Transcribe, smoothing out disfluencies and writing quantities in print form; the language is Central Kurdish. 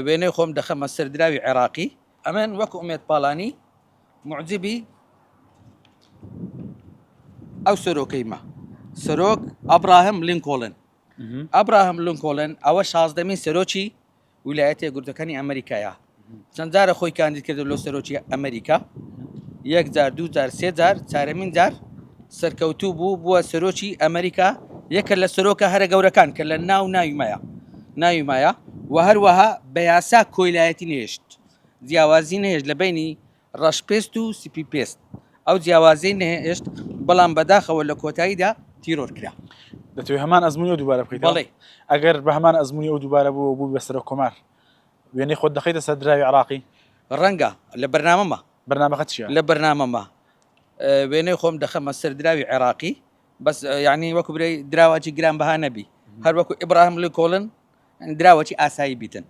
وێنەی خۆم دەخەمە سەردراوی عێراقی ئەمن وەکو ئومێد پاڵانی معجبی ئەو سەرۆکەیمە سەرۆک ئەبراهەم لینکۆڵن ئەبراهەم لینکۆڵن ئەوە 16مین سەرۆکی ویلایەتە یەکگرتووەکانی ئەمریکایە چەند جارە خۆی کاندید کرد لەو سەرۆکی ئەمریکا 1 جار 2 جار 3 جار چارەمین جار سەرکەوتوو بوو بووە سەرۆکی ئەمریکا یەکە لە سەرۆکە هەرە گەورەکان کە لە ناویمایە و هەروەها بە یاسا کۆیلایەتی نێشت جیاوازی نەهێشت لە بینی ڕەشپێست و سپی پێست ئەو جیاوازەی نەهێشت بەڵام بەداخەوە لە کۆتاییدا تیرۆر کرا دەتوێت هەمان ئەزمموی دووبارە بکەیت بەڵێ ئەگەر بە هەمان ئەزمموی ئەو دووبارە بوو بەسەر کۆمار وێنەی خۆت دەخەیتە سەر دراوی عێراقی ڕەنگە لە بەرنامەمە بەرنامەکە چییە لە بەرنامەمە وێنەی خۆم دەخەمە سەردراوی عێراقی بەس یعنی وەکو برەی دراوەکی گران بەها نەبی هەر وەکو ئیبراهیم لینکۆڵن دراوەکی ئاسایی بیتن